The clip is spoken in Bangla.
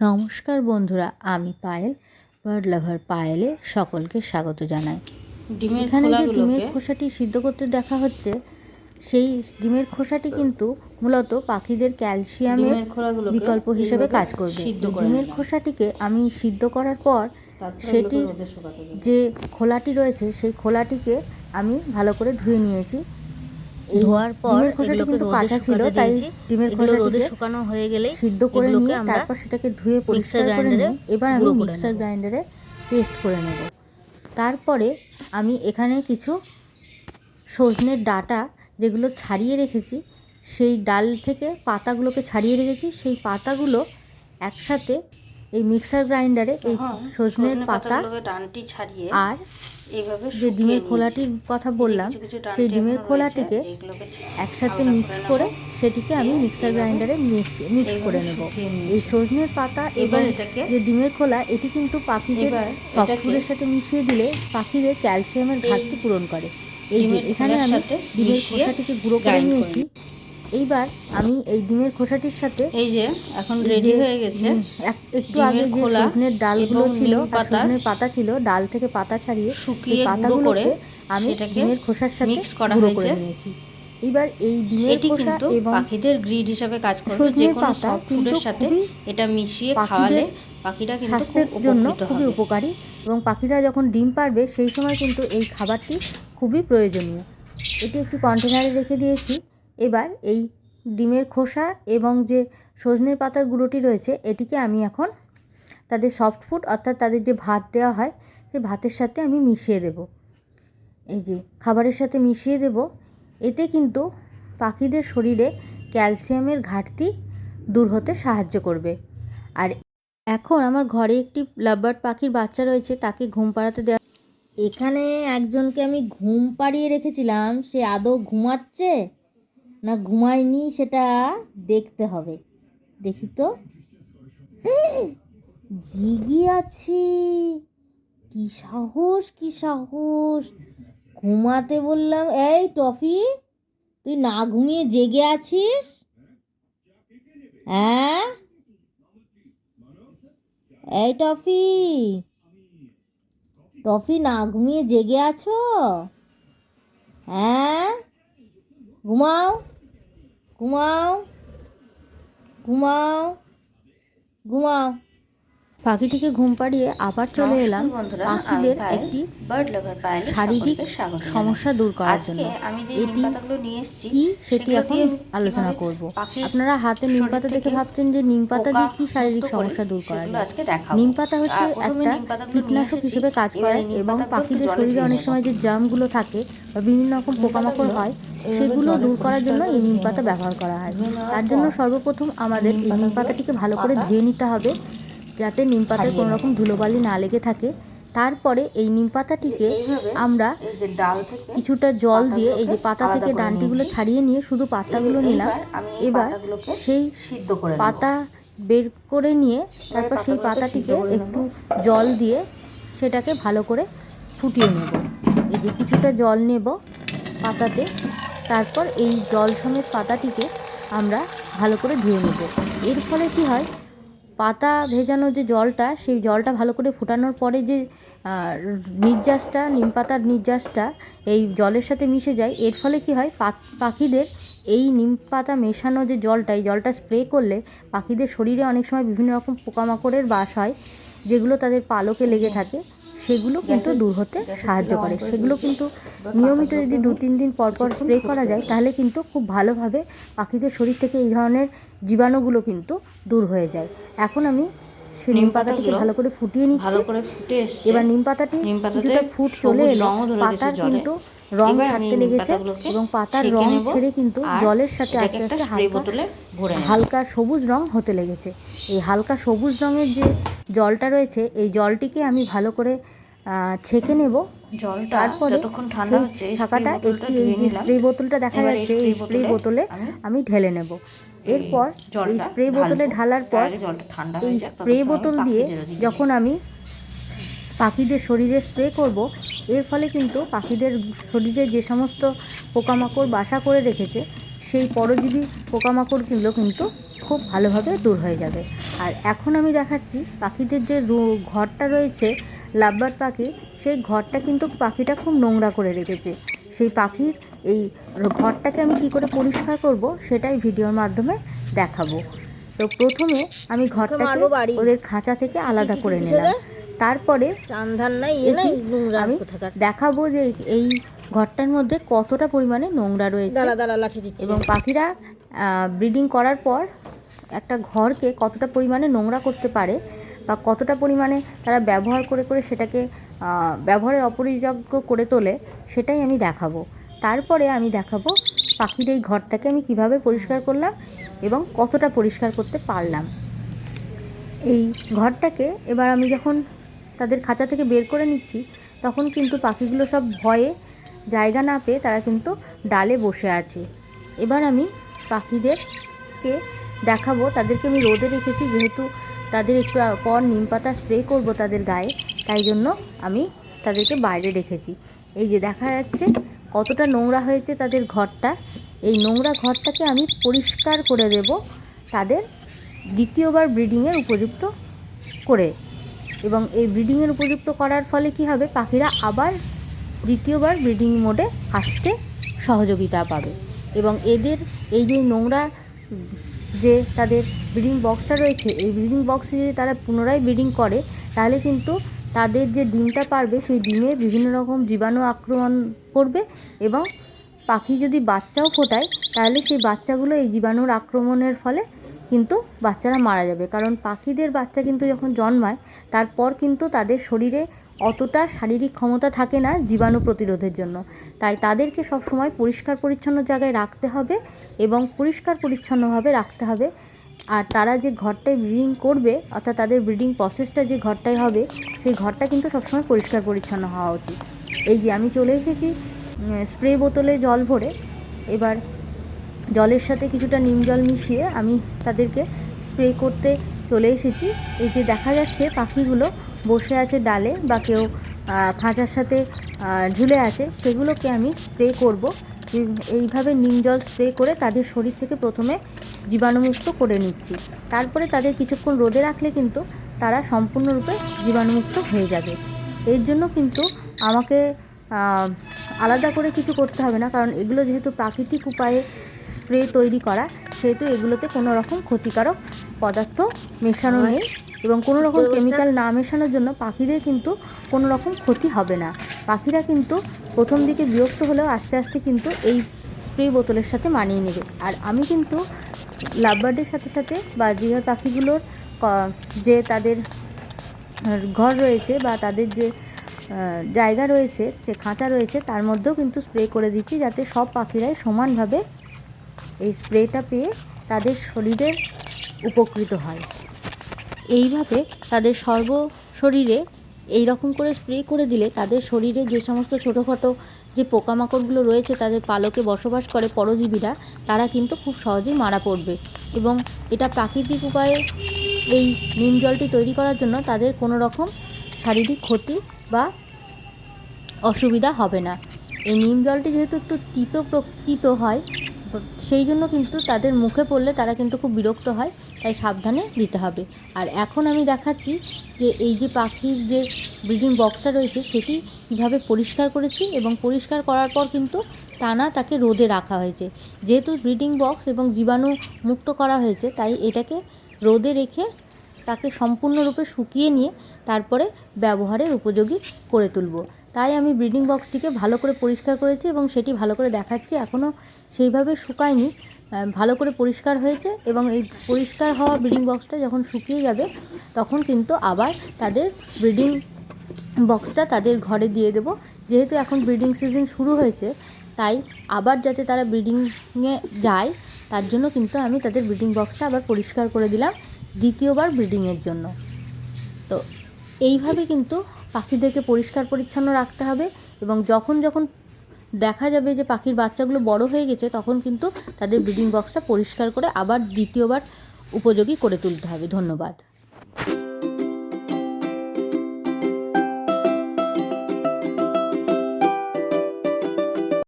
নমস্কার বন্ধুরা, আমি পায়েল, বার্ড লাভার পায়েলে সকলকে স্বাগত জানাই। এখানে যে ডিমের খোসাটি সিদ্ধ করতে দেখা হচ্ছে, সেই ডিমের খোসাটি কিন্তু মূলত পাখিদের ক্যালসিয়ামের বিকল্প হিসেবে কাজ করবে। ডিমের খোসাটিকে আমি সিদ্ধ করার পর সেটির যে খোলাটি রয়েছে সেই খোলাটিকে আমি ভালো করে ধুয়ে নিয়েছি। ধোয়ার পর ডিমের খোসাটি কিন্তু কাঁচা ছিল, তাই ডিমের খোসা রোদে শুকানো হয়ে গেলে সিদ্ধ করে নিয়ে তারপর সেটাকে ধুয়ে পরিষ্কার করে নিয়ে এবার আমি মিক্সার গ্রাইন্ডারে পেস্ট করে নেব। তারপরে আমি এখানে কিছু সজনের ডাঁটা যেগুলো ছাড়িয়ে রেখেছি, সেই ডাল থেকে পাতাগুলোকে ছাড়িয়ে রেখেছি, সেই পাতাগুলো একসাথে এই মিক্সার গ্রাইন্ডারে এই সজনের পাতা আর যে ডিমের খোলাটির কথা বললাম সেই ডিমের খোলাটিকে একসাথে মিক্স করে সেটিকে আমি মিক্সার গ্রাইন্ডারে মিক্স করে নেব। এই সজনের পাতা এবং যে ডিমের খোলা এটি কিন্তু পাখিদের সফট ফুডের সাথে মিশিয়ে দিলে পাখিদের ক্যালসিয়ামের ঘাটতি পূরণ করে। এই যে এখানে আমি ডিমের খোসাটিকে গুঁড়ো করে নিয়েছি। এইবার আমি এই ডিমের খোসাটির সাথে এই যে এখন রেডি হয়ে গেছে একটু আগে যে সজনের ডালগুলো ছিল, সজনের পাতা ছিল, ডাল থেকে পাতা ছাড়িয়ে শুকিয়ে পাতাগুলোকে আমি ডিমের খোসার সাথে মিক্স করে নিয়েছি। এবার এই ডিমের খোসা এবং পাখিদের গ্রিড হিসেবে কাজ করবে। যে কোনো সফট ফুডের সাথে এটা মিশিয়ে খাওয়ালে পাখিরা কিন্তু স্বাস্থ্যের জন্য খুবই উপকারী এবং পাখিরা যখন ডিম পারবে সেই সময় কিন্তু এই খাবারটি খুবই প্রয়োজনীয়। এটি একটি কন্টেনারে রেখে দিয়েছি। এবার এই ডিমের খোসা এবং যে সজনের পাতার গুঁড়োটি রয়েছে এটিকে আমি এখন তাদের সফট ফুড অর্থাৎ তাদের যে ভাত দেওয়া হয় সেই ভাতের সাথে আমি মিশিয়ে দেব। এই যে খাবারের সাথে মিশিয়ে দেব। এতে কিন্তু পাখিদের শরীরে ক্যালসিয়ামের ঘাটতি দূর হতে সাহায্য করবে। আর এখন আমার ঘরে একটি লাভবার্ড পাখির বাচ্চা রয়েছে, তাকে ঘুম পাড়াতে দেওয়া। এখানে একজনকে আমি ঘুম পাড়িয়ে রেখেছিলাম, সে আদৌ ঘুমাচ্ছে না ঘুমায়নি সেটা দেখতে হবে। দেখি তো, জিগি আছি। কি সাহস, কি সাহস! ঘুমাতে বললাম। এই টফি, তুই না ঘুমিয়ে জেগে আছিস? হ্যাঁ, এই টফি, টফি না ঘুমিয়ে জেগে আছো? হ্যাঁ, ঘুমাও ঘুমাও ঘুমাও ঘুমাও। পাখিটিকে ঘুম পাড়িয়ে আবার চলে এলাম পাখিদের একটি শারীরিক সমস্যা দূর করার জন্য। এটি কি সেটি এখন আলোচনা করব। আপনারা হাতে নিম পাতা দেখে ভাবছেন যে নিম পাতা দিয়ে কি শারীরিক সমস্যা দূর করা যায়। নিম পাতা হচ্ছে একটা কীটনাশক হিসেবে কাজ করে এবং পাখিদের শরীরে অনেক সময় যে জার্মগুলো থাকে বা বিভিন্ন রকম পোকামাকড় হয় সেগুলো দূর করার জন্য এই নিম পাতা ব্যবহার করা হয়। তার জন্য সর্বপ্রথম আমাদের এই নিম পাতাটিকে ভালো করে ধুয়ে নিতে হবে যাতে নিম পাতায় কোনো রকম ধুলোবালি না লেগে থাকে। তারপরে এই নিম পাতাটিকে আমরা কিছুটা জল দিয়ে এই যে পাতা থেকে ডাঁটিগুলো ছাড়িয়ে নিয়ে শুধু পাতাগুলো নিলাম। এবার সেই পাতা বের করে নিয়ে তারপর সেই পাতাটিকে একটু জল দিয়ে সেটাকে ভালো করে ফুটিয়ে নেব। এই যে কিছুটা জল নেব পাতাতে, তারপর এই জল সমেত পাতাটিকে আমরা ভালো করে ধুয়ে নেব। এর ফলে কি হয়, পাতা ভেজানো যে জলটা সেই জলটা ভালো করে ফুটানোর পরে যে নির্যাসটা, নিম পাতার নির্যাসটা এই জলের সাথে মিশে যায়। এর ফলে কি হয়, পাখিদের এই নিম পাতা মেশানো যে জলটা, এই জলটা স্প্রে করলে পাখিদের শরীরে অনেক সময় বিভিন্ন রকম পোকামাকড়ের বাস হয় যেগুলো তাদের পালকে লেগে থাকে, সেগুলো কিন্তু দূর হতে সাহায্য করে। সেগুলো কিন্তু নিয়মিত যদি 2-3 দিন পর পর স্প্রে করা যায় তাহলে কিন্তু খুব ভালোভাবে পাখিদের শরীর থেকে এই ধরনের জীবাণুগুলো কিন্তু দূর হয়ে যায়। এখন আমি সেই নিম পাতাটিকে ভালো করে ফুটিয়ে নিচ্ছি। এবার নিম পাতাটি কিছুটা ফুট চলে এলে পাতার কিন্তু রং ছাড়তে লেগেছে এবং পাতার রং ছেড়ে কিন্তু জলের সাথে আস্তে আস্তে হালকা সবুজ রং হতে লেগেছে। এই হালকা সবুজ রঙের যে জলটা রয়েছে এই জলটিকে আমি ভালো করে ছেঁকে নেব। তারপরে সেই ছাঁকাটা একটি এই যে স্প্রে বোতলটা দেখা যাচ্ছে এই স্প্রে বোতলে আমি ঢেলে নেব। এরপর এই স্প্রে বোতলে ঢালার পর এই স্প্রে বোতল দিয়ে যখন আমি পাখিদের শরীরে স্প্রে করব, এর ফলে কিন্তু পাখিদের শরীরে যে সমস্ত পোকামাকড় বাসা করে রেখেছে সেই পরজীবী পোকামাকড়গুলো কিন্তু খুব ভালোভাবে দূর হয়ে যাবে। আর এখন আমি দেখাচ্ছি পাখিদের যে ঘরটা রয়েছে লাভবার্ড পাখি, সেই ঘরটা কিন্তু পাখিটা খুব নোংরা করে রেখেছে। সেই পাখির এই ঘরটাকে আমি কী করে পরিষ্কার করব সেটাই ভিডিওর মাধ্যমে দেখাবো। তো প্রথমে আমি ঘরটাকে ওদের খাঁচা থেকে আলাদা করে নিলাম, তারপরে আমি দেখাবো যে এই ঘরটার মধ্যে কতটা পরিমাণে নোংরা রয়েছে এবং পাখিরা ব্রিডিং করার পর একটা ঘরকে কতটা পরিমাণে নোংরা করতে পারে বা কতটা পরিমাণে তারা ব্যবহার করে করে সেটাকে ব্যবহারের অপরিযোগ্য করে তোলে, সেটাই আমি দেখাবো। তারপরে আমি দেখাবো পাখির এই ঘরটাকে আমি কিভাবে পরিষ্কার করলাম এবং কতটা পরিষ্কার করতে পারলাম। এই ঘরটাকে এবার আমি যখন তাদের খাঁচা থেকে বের করে নিচ্ছি, তখন কিন্তু পাখিগুলো সব ভয়ে জায়গা না পেয়ে তারা কিন্তু ডালে বসে আছে। এবার আমি পাখিদেরকে দেখাবো, তাদেরকে আমি রোদে রেখেছি, যেহেতু তাদের একটু পর নিম পাতা স্প্রে করব তাদের গায়ে, তাই জন্য আমি তাদেরকে বাইরে রেখেছি। এই যে দেখা যাচ্ছে কতটা নোংরা হয়েছে তাদের ঘরটা। এই নোংরা ঘরটাকে আমি পরিষ্কার করে দেব তাদের দ্বিতীয়বার ব্রিডিংয়ের উপযুক্ত করে, এবং এই ব্রিডিংয়ের উপযুক্ত করার ফলে কি হবে, পাখিরা আবার দ্বিতীয়বার ব্রিডিং মোডে আসতে সহযোগিতা পাবে। এবং এদের এই যে নোংরা যে তাদের ব্রিডিং বক্সটা রয়েছে, এই ব্রিডিং বক্সে যদি তারা পুনরায় ব্রিডিং করে, তাহলে কিন্তু তাদের যে ডিমটা পারবে সেই ডিমে বিভিন্ন রকম জীবাণু আক্রমণ করবে এবং পাখি যদি বাচ্চাও ফোটায়, তাহলে সেই বাচ্চাগুলো এই জীবাণুর আক্রমণের ফলে কিন্তু বাচ্চারা মারা যাবে। কারণ পাখিদের বাচ্চা কিন্তু যখন জন্মায়, তারপর কিন্তু তাদের শরীরে অতটা শারীরিক ক্ষমতা থাকে না জীবাণু প্রতিরোধের জন্য। তাই তাদেরকে সবসময় পরিষ্কার পরিচ্ছন্ন জায়গায় রাখতে হবে এবং পরিষ্কার পরিচ্ছন্নভাবে রাখতে হবে। আর তারা যে ঘরটায় ব্রিডিং করবে, অর্থাৎ তাদের ব্রিডিং প্রসেসটা যে ঘরটায় হবে, সেই ঘরটা কিন্তু সবসময় পরিষ্কার পরিচ্ছন্ন হওয়া উচিত। এই যে আমি চলে এসেছি স্প্রে বোতলে জল ভরে, এবার জলের সাথে কিছুটা নিম জল মিশিয়ে আমি তাদেরকে স্প্রে করতে চলে এসেছি। এই যে দেখা যাচ্ছে পাখিগুলো বসে আছে ডালে বা কেউ খাঁচার সাথে ঝুলে আছে, সেগুলোকে আমি স্প্রে করব। এইভাবে নিম জল স্প্রে করে তাদের শরীর থেকে প্রথমে জীবাণুমুক্ত করে নিচ্ছি। তারপরে তাদের কিছুক্ষণ রোদে রাখলে কিন্তু তারা সম্পূর্ণরূপে জীবাণুমুক্ত হয়ে যাবে। এর জন্য কিন্তু আমাকে আলাদা করে কিছু করতে হবে না, কারণ এগুলো যেহেতু প্রাকৃতিক উপায়ে স্প্রে তৈরি করা, সেহেতু এগুলোতে কোনো রকম ক্ষতিকারক পদার্থ মেশানো নেই এবং কোনো রকম কেমিক্যাল না মেশানোর জন্য পাখিদের কিন্তু কোনো রকম ক্ষতি হবে না। পাখিরা কিন্তু প্রথম দিকে বিরক্ত হলেও আস্তে আস্তে কিন্তু এই স্প্রে বোতলের সাথে মানিয়ে নেবে। আর আমি কিন্তু লাভবার্ডের সাথে সাথে বা জিয়ার পাখিগুলোর যে তাদের ঘর রয়েছে বা তাদের যে জায়গা রয়েছে, যে খাঁচা রয়েছে, তার মধ্যেও কিন্তু স্প্রে করে দিচ্ছি, যাতে সব পাখিরাই সমানভাবে এই স্প্রেটা পেয়ে তাদের শরীরের উপকৃত হয়। এইভাবে তাদের শরীরে এই রকম করে স্প্রে করে দিলে তাদের শরীরে যে সমস্ত ছোটোখাটো যে পোকামাকড়গুলো রয়েছে, তাদের পালকে বসবাস করে পরজীবীরা, তারা কিন্তু খুব সহজেই মারা পড়বে। এবং এটা প্রাকৃতিক উপায়ে এই নিম জলটি তৈরি করার জন্য তাদের কোনো রকম শারীরিক ক্ষতি বা অসুবিধা হবে না। এই নিম জলটি যেহেতু একটু তিতো প্রকৃত হয়, সেই জন্য কিন্তু তাদের মুখে পড়লে তারা কিন্তু খুব বিরক্ত হয়, তাই সাবধানে দিতে হবে। আর এখন আমি দেখাচ্ছি যে এই যে পাখির যে ব্রিডিং বক্সটা রয়েছে, সেটি কীভাবে পরিষ্কার করেছি এবং পরিষ্কার করার পর কিন্তু টানা তাকে রোদে রাখা হয়েছে। যেহেতু ব্রিডিং বক্স এবং জীবাণু মুক্ত করা হয়েছে, তাই এটাকে রোদে রেখে তাকে সম্পূর্ণরূপে শুকিয়ে নিয়ে তারপরে ব্যবহারের উপযোগী করে তুলব। তাই আমি ব্রিডিং বক্সটিকে ভালো করে পরিষ্কার করেছি এবং সেটি ভালো করে দেখাচ্ছি। এখনও সেইভাবে শুকায়নি, ভালো করে পরিষ্কার হয়েছে এবং এই পরিষ্কার হওয়া ব্রিডিং বক্সটা যখন শুকিয়ে যাবে, তখন কিন্তু আবার তাদের ব্রিডিং বক্সটা তাদের ঘরে দিয়ে দেব। যেহেতু এখন ব্রিডিং সিজন শুরু হয়েছে, তাই আবার যাতে তারা ব্রিডিংয়ে যায়, তার জন্য কিন্তু আমি তাদের ব্রিডিং বক্সটা আবার পরিষ্কার করে দিলাম দ্বিতীয়বার ব্রিডিংয়ের জন্য। তো এইভাবে কিন্তু পাখিদেরকে পরিষ্কার পরিচ্ছন্ন রাখতে হবে এবং যখন যখন দেখা যাবে যে পাখির বাচ্চাগুলো বড় হয়ে গেছে, তখন কিন্তু তাদের ব্রিডিং বক্সটা পরিষ্কার করে আবার দ্বিতীয়বার উপযোগী করে তুলতে হবে। ধন্যবাদ।